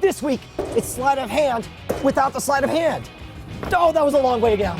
This week, it's sleight of hand without the sleight of hand. Oh, that was a long way to go.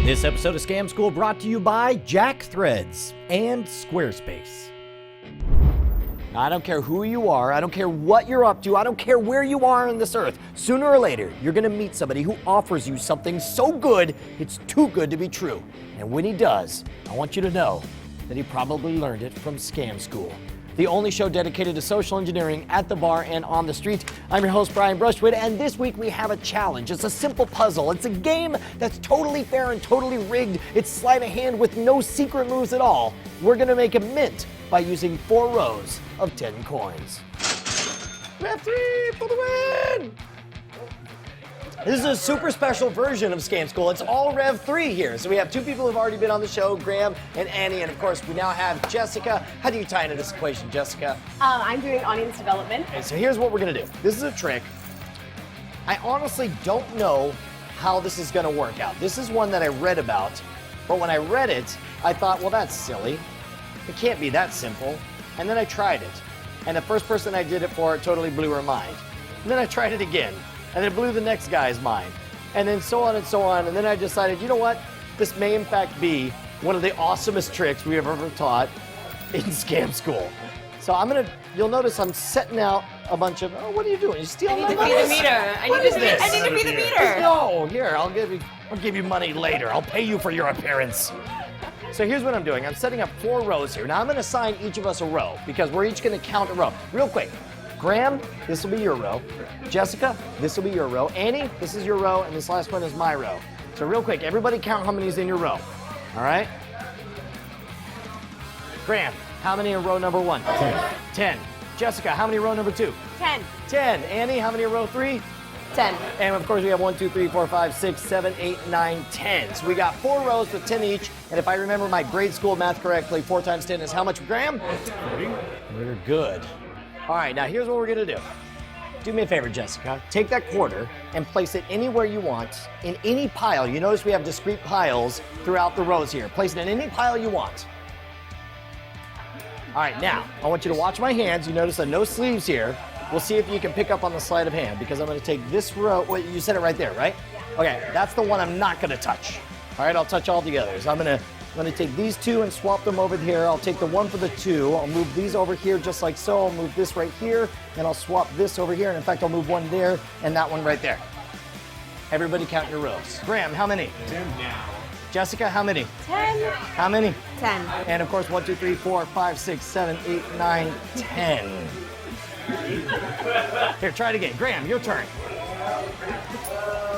This episode of Scam School brought to you by Jack Threads and Squarespace. I don't care who you are, I don't care what you're up to, I don't care where you are on this earth. Sooner or later, you're gonna meet somebody who offers you something so good, it's too good to be true. And when he does, I want you to know that he probably learned it from Scam School, the only show dedicated to social engineering at the bar and on the street. I'm your host, Brian Brushwood, and this week we have a challenge. It's a simple puzzle. It's a game that's totally fair and totally rigged. It's sleight of hand with no secret moves at all. We're gonna make a mint by using 4 rows of 10 coins. Rev 3 for the win! This is a super special version of Scam School. It's all Rev 3 here. So we have 2 people who've already been on the show, Graham and Annie, and of course we now have Jessica. How do you tie into this equation, Jessica? I'm doing audience development. Okay, so here's what we're gonna do. This is a trick. I honestly don't know how this is gonna work out. This is one that I read about, but when I read it, I thought, well, that's silly. It can't be that simple. And then I tried it. And the first person I did it for totally blew her mind. And then I tried it again. And it blew the next guy's mind. And then so on and so on. And then I decided, you know what? This may in fact be one of the awesomest tricks we have ever taught in Scam School. So you'll notice I'm setting out a bunch of, oh, what are you doing? You stealing my money? I need to be the meter. I need to be the meter. No, here, I'll give you money later. I'll pay you for your appearance. So here's what I'm doing. I'm setting up 4 rows here. Now I'm gonna assign each of us a row because we're each gonna count a row. Real quick. Graham, this will be your row. Jessica, this will be your row. Annie, this is your row, and this last one is my row. So real quick, everybody count how many's in your row. All right? Graham, how many in row number 1? 10. Jessica, how many in row number 2? 10. 10. Annie, how many in row 3? 10. And of course we have 1, 2, 3, 4, 5, 6, 7, 8, 9, 10. So we got 4 rows with 10 each. And if I remember my grade school math correctly, 4 times 10 is how much, Graham? 30. We're good. All right, now here's what we're gonna do. Do me a favor, Jessica. Take that quarter and place it anywhere you want, in any pile. You notice we have discrete piles throughout the rows here. Place it in any pile you want. All right, now, I want you to watch my hands. You notice no sleeves here. We'll see if you can pick up on the sleight of hand because I'm gonna take this row. Well, you said it right there, right? Okay, that's the one I'm not gonna touch. All right, I'll touch all the others. I'm gonna take these 2 and swap them over here. I'll take the 1 for the 2. I'll move these over here just like so. I'll move this right here, and I'll swap this over here. And in fact, I'll move 1 there and that one right there. Everybody count your rows. Graham, how many? 10 now. Jessica, how many? 10. How many? 10. And of course, 1, 2, 3, 4, 5, 6, 7, 8, 9, 10. Here, try it again. Graham, your turn.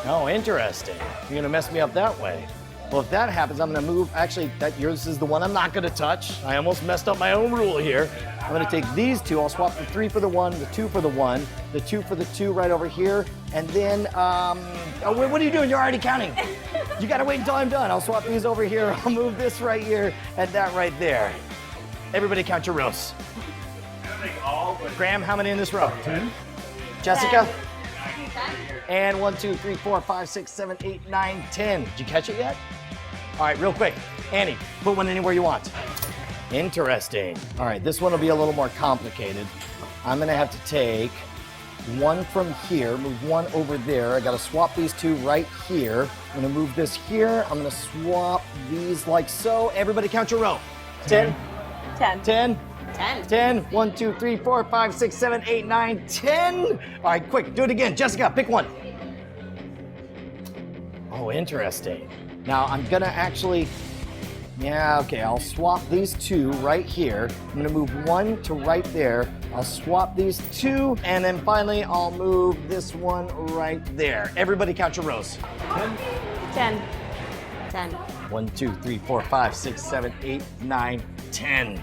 Oh, interesting. You're gonna mess me up that way. Well, if that happens, I'm gonna move. Actually, yours is the one I'm not gonna touch. I almost messed up my own rule here. I'm gonna take these 2. I'll swap the 3 for the 1, the 2 for the 1, the 2 for the 2 right over here. And then, what are you doing? You're already counting. You gotta wait until I'm done. I'll swap these over here. I'll move this right here and that right there. Everybody count your rows. Graham, how many in this row? 10. Jessica? 10. And 1, 2, 3, 4, 5, 6, 7, 8, 9, 10. Did you catch it yet? All right, real quick. Annie, put one anywhere you want. Interesting. All right, this one will be a little more complicated. I'm gonna have to take 1 from here, move 1 over there. I gotta swap these 2 right here. I'm gonna move this here. I'm gonna swap these like so. Everybody count your row. 10. 10. 10. 10. 10. 1, 2, 3, 4, 5, 6, 7, 8, 9, 10. All right, quick, do it again. Jessica, pick one. Oh, interesting. Now I'm gonna actually, I'll swap these 2 right here. I'm gonna move 1 to right there. I'll swap these 2, and then finally I'll move this one right there. Everybody count your rows. 10. 10. 1, 2, 3, 4, 5, 6, 7, 8, 9, 10.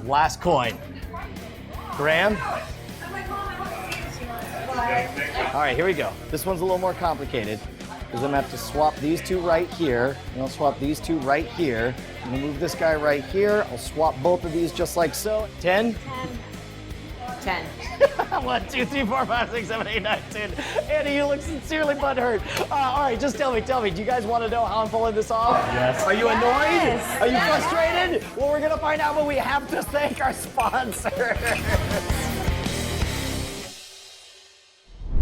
Last coin. Graham? All right, here we go. This one's a little more complicated because I'm gonna have to swap these 2 right here, and I'll swap these 2 right here. I'm gonna move this guy right here. I'll swap both of these just like so. 10? 10. 10. 1, 2, 3, 4, 5, 6, 7, 8, 9, 10. Andy, you look sincerely butthurt. All right, just tell me. Do you guys want to know how I'm pulling this off? Yes. Are you annoyed? Are you frustrated? Well, we're going to find out, but we have to thank our sponsor.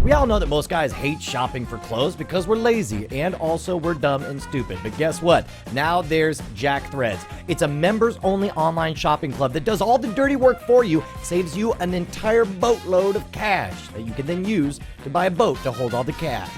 We all know that most guys hate shopping for clothes because we're lazy and also we're dumb and stupid. But guess what? Now there's Jack Threads. It's a members-only online shopping club that does all the dirty work for you, saves you an entire boatload of cash that you can then use to buy a boat to hold all the cash.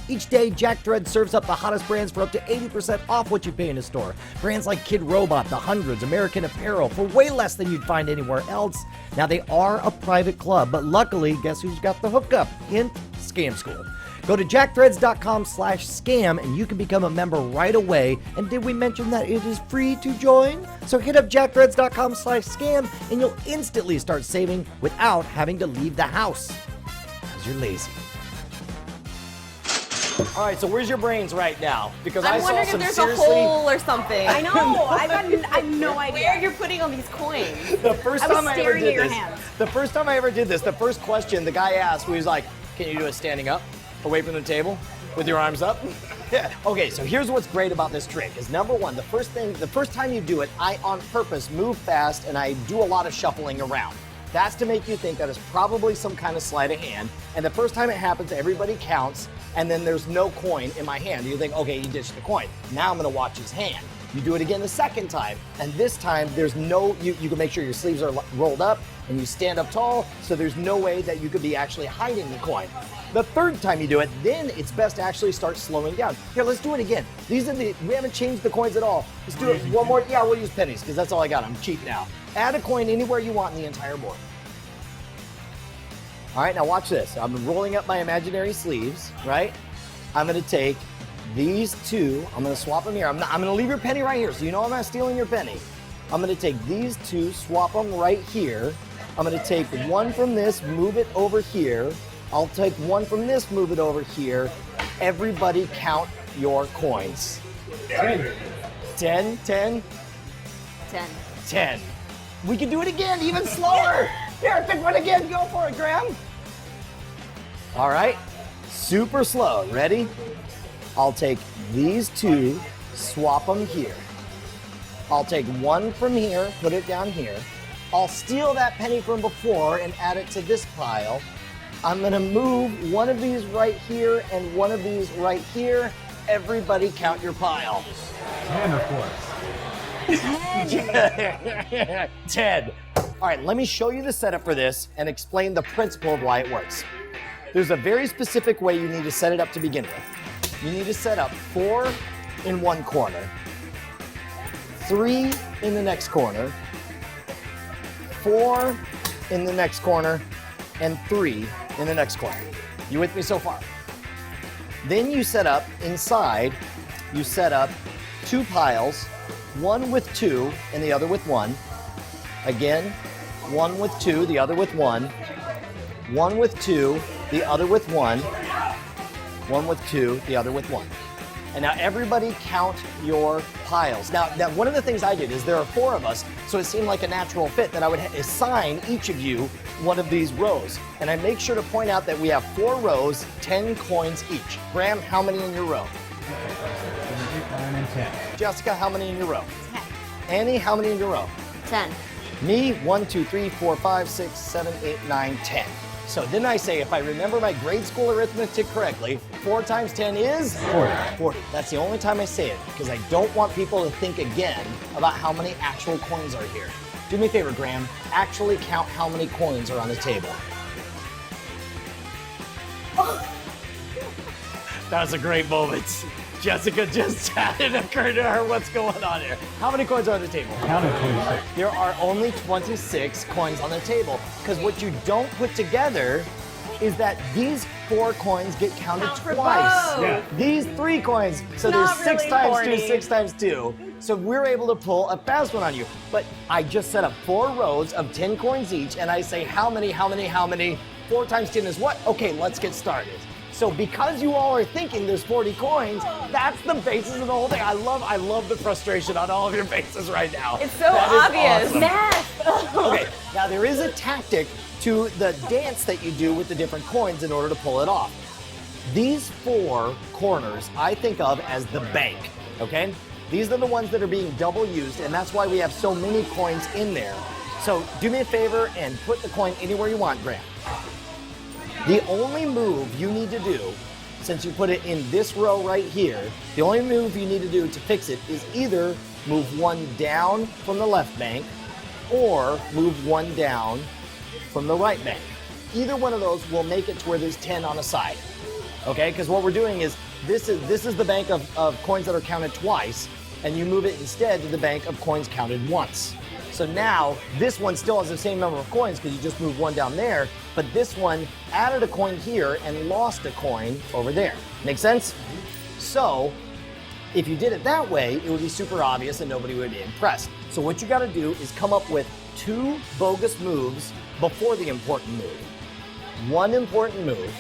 Each day, Jack Threads serves up the hottest brands for up to 80% off what you pay in a store. Brands like Kid Robot, The Hundreds, American Apparel for way less than you'd find anywhere else. Now, they are a private club, but luckily, guess who's got the hookup? Hint, Scam School. Go to jackthreads.com/scam and you can become a member right away. And did we mention that it is free to join? So hit up jackthreads.com/scam and you'll instantly start saving without having to leave the house. Because you're lazy. All right, so where's your brains right now? Because I I'm saw wondering some if there's a seriously. hole or something. I know. I have no idea. Where you're putting all these coins. The first I was time I ever staring at did your this, hands. the first time I ever did this, the first question the guy asked was like, "Can you do it standing up, away from the table, with your arms up?" Yeah. Okay, so here's what's great about this trick: is number one, the first time you do it, I on purpose move fast and I do a lot of shuffling around. That's to make you think that it's probably some kind of sleight of hand. And the first time it happens, everybody counts, and then there's no coin in my hand. You think, okay, he ditched the coin. Now I'm gonna watch his hand. You do it again the second time, and this time there's no, you can make sure your sleeves are rolled up and you stand up tall, so there's no way that you could be actually hiding the coin. The third time you do it, then it's best to actually start slowing down. Here, let's do it again. We haven't changed the coins at all. Let's do it one more. Yeah, we'll use pennies because that's all I got. I'm cheap now. Add a coin anywhere you want in the entire board. All right, now watch this. I'm rolling up my imaginary sleeves, right? I'm gonna take these two, I'm gonna swap them here. I'm gonna leave your penny right here, so you know I'm not stealing your penny. I'm gonna take these two, swap them right here. I'm gonna take one from this, move it over here. I'll take one from this, move it over here. Everybody count your coins. 10, 10, 10, 10. 10. We can do it again, even slower. Here, pick one again. Go for it, Graham. All right. Super slow. Ready? I'll take these two, swap them here. I'll take one from here, put it down here. I'll steal that penny from before and add it to this pile. I'm gonna move one of these right here and one of these right here. Everybody count your pile. 10, of course. 10. All right, let me show you the setup for this and explain the principle of why it works. There's a very specific way you need to set it up to begin with. You need to set up 4 in one corner, 3 in the next corner, 4 in the next corner, and 3 in the next corner. You with me so far? Then you set up inside, you set up 2 piles, one with 2 and the other with 1. Again, one with 2, the other with 1. One with 2, the other with 1. One with 2, the other with 1. And now everybody count your piles. Now, one of the things I did is there are 4 of us, so it seemed like a natural fit that I would assign each of you one of these rows. And I make sure to point out that we have 4 rows, 10 coins each. Graham, how many in your row? 9 and 10. Jessica, how many in your row? 10. Annie, how many in your row? 10. Me, 1, 2, 3, 4, 5, 6, 7, 8, 9, 10. So then I say, if I remember my grade school arithmetic correctly, 4 times 10 is? 40. 40. That's the only time I say it, because I don't want people to think again about how many actual coins are here. Do me a favor, Graham. Actually count how many coins are on the table. That's a great moment. Jessica just had it occur to her what's going on here. How many coins are on the table? Counted 26. There are only 26 coins on the table, because what you don't put together is that these 4 coins get counted Count for twice. both. Yeah. These 3 coins, so Not there's 6 really times 2, corny. 6 times 2. So we're able to pull a fast one on you. But I just set up 4 rows of 10 coins each, and I say how many, how many, how many? 4 times 10 is what? Okay, let's get started. So because you all are thinking there's 40 coins, that's the basis of the whole thing. I love the frustration on all of your faces right now. It's so That is obvious. awesome. Math. Okay, now there is a tactic to the dance that you do with the different coins in order to pull it off. These 4 corners I think of as the bank, okay? These are the ones that are being double used, and that's why we have so many coins in there. So do me a favor and put the coin anywhere you want, Graham. The only move you need to do, since you put it in this row right here, the only move you need to do to fix it is either move 1 down from the left bank or move 1 down from the right bank. Either one of those will make it to where there's 10 on a side. Okay, because what we're doing is this is the bank of coins that are counted twice, and you move it instead to the bank of coins counted once. So now this one still has the same number of coins because you just moved 1 down there, but this one added a coin here and lost a coin over there. Make sense? So if you did it that way, it would be super obvious and nobody would be impressed. So what you got to do is come up with 2 bogus moves before the important move. 1 important move,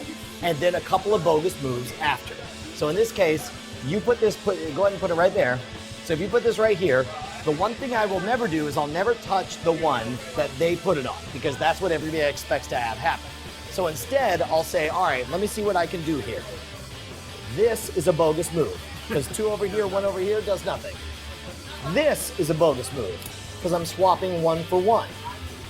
and then a couple of bogus moves after. So in this case, you go ahead and put it right there. So if you put this right here, the one thing I will never do is I'll never touch the one that they put it on, because that's what everybody expects to have happen. So instead, I'll say, all right, let me see what I can do here. This is a bogus move, because 2 over here, 1 over here does nothing. This is a bogus move, because I'm swapping 1 for 1.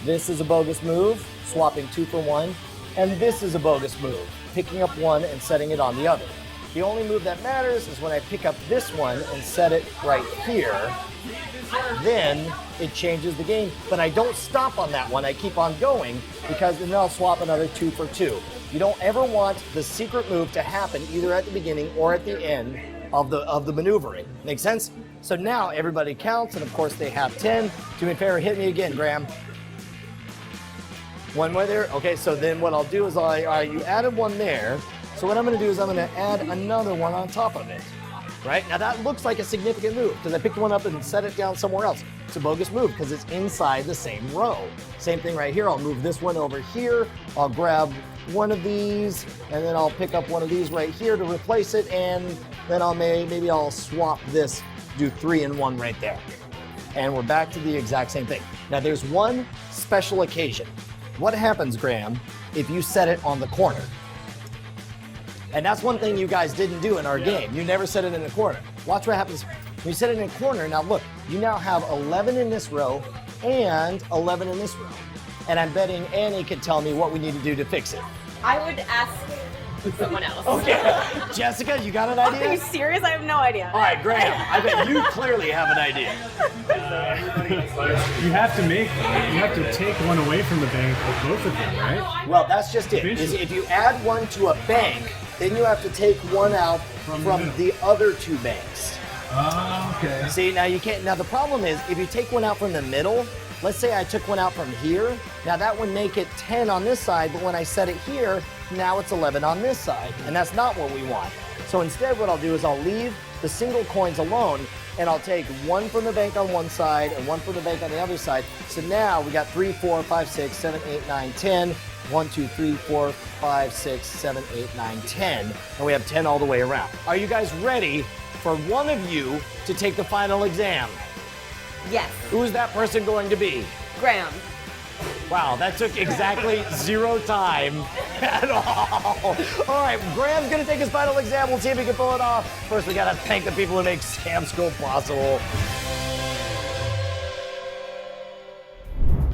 This is a bogus move, swapping 2 for 1. And this is a bogus move, picking up 1 and setting it on the other. The only move that matters is when I pick up this one and set it right here, then it changes the game. But I don't stop on that one, I keep on going, because then I'll swap another 2 for 2. You don't ever want the secret move to happen either at the beginning or at the end of the maneuvering. Make sense? So now everybody counts, and of course they have 10. Do me a favor, hit me again, Graham. 1 more there. Okay, so then what I'll do is all right, you added 1 there. So what I'm going to do is I'm going to add another 1 on top of it. Right? Now that looks like a significant move because I picked 1 up and set it down somewhere else. It's a bogus move because it's inside the same row. Same thing right here. I'll move this one over here. I'll grab 1 of these, and then I'll pick up 1 of these right here to replace it, and then maybe I'll swap this, do 3 in 1 right there. And we're back to the exact same thing. Now there's 1 special occasion. What happens, Graham, if you set it on the corner? And that's one thing you guys didn't do in our game. You never set it in the corner. Watch what happens when you set it in the corner. Now look, you now have 11 in this row and 11 in this row. And I'm betting Annie could tell me what we need to do to fix it. I would ask someone else. Okay. Jessica, you got an idea? Are you serious? I have no idea. All right, Graham, I bet you clearly have an idea. You have to take 1 away from the bank of both of them, right? Well, that's just it. Is if you add 1 to a bank, then you have to take 1 out from the other 2 banks. Oh, okay. See, now you can't. Now the problem is if you take 1 out from the middle, let's say I took 1 out from here, now that would make it 10 on this side, but when I set it here, now it's 11 on this side, and that's not what we want. So instead what I'll do is I'll leave the single coins alone, and I'll take 1 from the bank on one side and 1 from the bank on the other side. So now we got 3, 4, 5, 6, 7, 8, 9, 10. 1, 2, 3, 4, 5, 6, 7, 8, 9, 10. And we have 10 all the way around. Are you guys ready for one of you to take the final exam? Yes. Who's that person going to be? Graham. Wow, that took exactly 0 time at all. All right, Graham's gonna take his final exam. We'll see if he can pull it off. First, we gotta thank the people who make Scam School possible.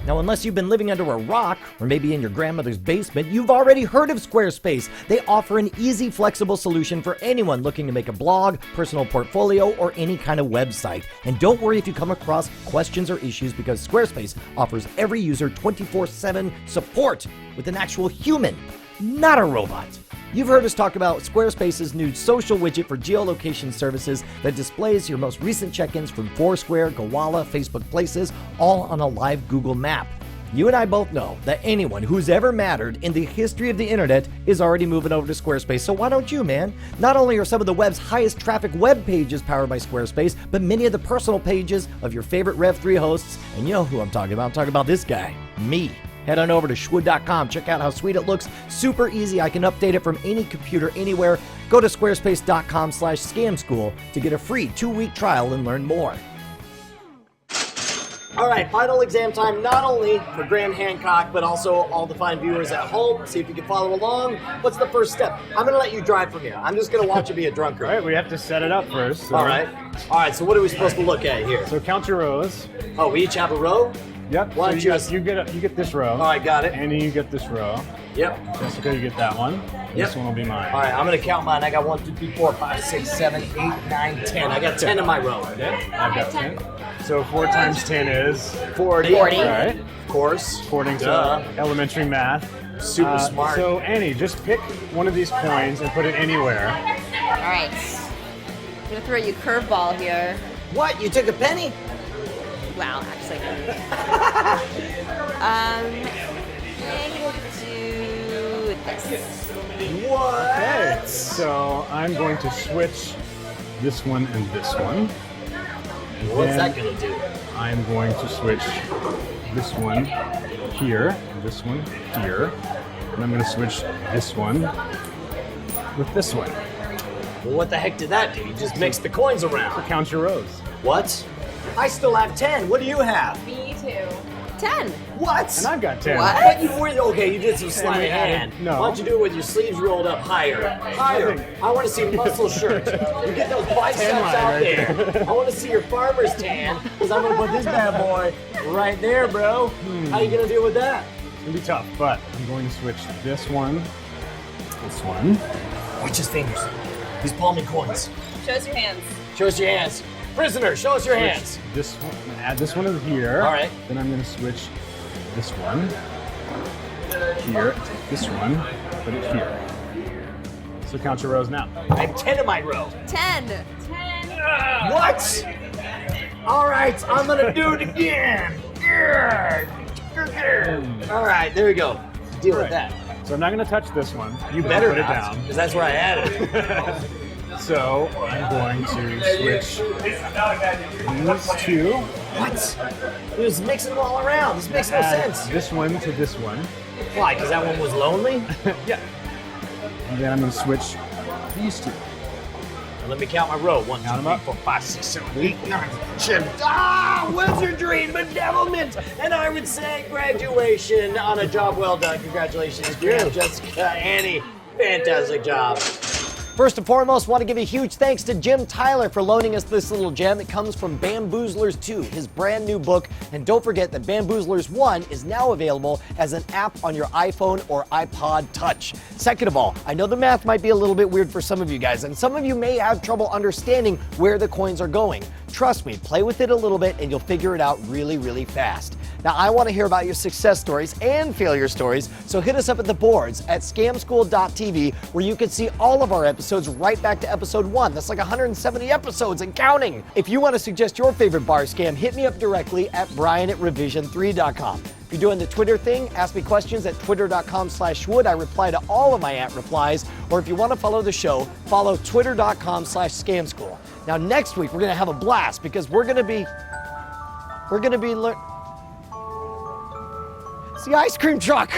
Now, unless you've been living under a rock, or maybe in your grandmother's basement, you've already heard of Squarespace. They offer an easy, flexible solution for anyone looking to make a blog, personal portfolio, or any kind of website. And don't worry if you come across questions or issues, because Squarespace offers every user 24/7 support with an actual human, not a robot. You've heard us talk about Squarespace's new social widget for geolocation services that displays your most recent check-ins from Foursquare, Gowalla, Facebook Places, all on a live Google map. You and I both know that anyone who's ever mattered in the history of the internet is already moving over to Squarespace, so why don't you, man? Not only are some of the web's highest traffic web pages powered by Squarespace, but many of the personal pages of your favorite Rev3 hosts, and you know who I'm talking about. I'm talking about this guy, me. Head on over to shwood.com. Check out how sweet it looks. Super easy. I can update it from any computer, anywhere. Go to squarespace.com/scamschool to get a free 2-week trial and learn more. All right, final exam time, not only for Graham Hancock, but also all the fine viewers at home. See if you can follow along. What's the first step? I'm going to let you drive from here. I'm just going to watch you be a drunkard. All right, we have to set it up first. So. All right. All right, so what are we supposed to look at here? So count your rows. Oh, we each have a row? Yep. Why So don't you get this row. All right, got it. Annie, you get this row. Yep. Jessica, you get that one. This one will be mine. All right, I'm going to count mine. I got 1, 2, 3, 4, 5, 6, 7, 8, 9, 10. I got 10 in my row. Yeah, I've got 10. So 4 times 10 is 40. All right. Of course. According to Duh. elementary math. Super smart. So Annie, just pick one of these coins and put it anywhere. All right. I'm gonna throw you a curveball here. What? You took a penny? Wow, actually. I'm gonna do this. What? Okay. So I'm going to switch this one and this one. What's Then that going to do? I'm going to switch this one here and this one here. And I'm going to switch this one with this one. Well, what the heck did that do? You just mixed the coins around. Count your rows. What? I still have 10. What do you have? Me too. 10. What? And I've got 10. What? But you were, okay, you did some sleight of we added- hand. no. Why don't you do it with your sleeves rolled up higher? Higher. Nothing. I want to see muscle shirts. You get those biceps Tan line out right there. I want to see your farmer's tan, because I'm going to put this bad boy right there, bro. How you going to deal with that? It's going to be tough, but I'm going to switch this one, this one. Watch his fingers. He's palming coins. Show us your hands. Show us your hands. Prisoner, show us your hands. This one, I'm gonna add this one over here. All right. Then I'm going to switch this one here, take this one, put it here. So count your rows now. I have 10 in my row. 10. 10. What? All right, I'm gonna do it again. All right, there we go. Deal with that. So I'm not going to touch this one. You better put it not, down. because that's where I added it. So I'm going to switch these two. What? He was mixing them all around. This makes no Add sense. this one to this one. Why? Because that one was lonely? Yeah. And then I'm going to switch these two. Let me count my row. 1, 2, Count 'em 3, up. 4, 5, 6, 7, 8, 9, 10. Ah, wizardry and bedevilment. And I would say graduation on a job well done. Congratulations, Graham, Jessica, Annie. Fantastic job. First and foremost, want to give a huge thanks to Jim Tyler for loaning us this little gem. It comes from Bamboozlers 2, his brand new book. And don't forget that Bamboozlers 1 is now available as an app on your iPhone or iPod Touch. Second of all, I know the math might be a little bit weird for some of you guys, and some of you may have trouble understanding where the coins are going. Trust me, play with it a little bit and you'll figure it out really, really fast. Now, I want to hear about your success stories and failure stories, so hit us up at the boards at scamschool.tv, where you can see all of our episodes right back to episode 1. That's like 170 episodes and counting. If you want to suggest your favorite bar scam, hit me up directly at brian@revision3.com. If you're doing the Twitter thing, ask me questions at twitter.com/Schwood. I reply to all of my @replies. Or if you want to follow the show, follow twitter.com/scamschool. Now, next week, we're going to have a blast because we're going to be it's the ice cream truck.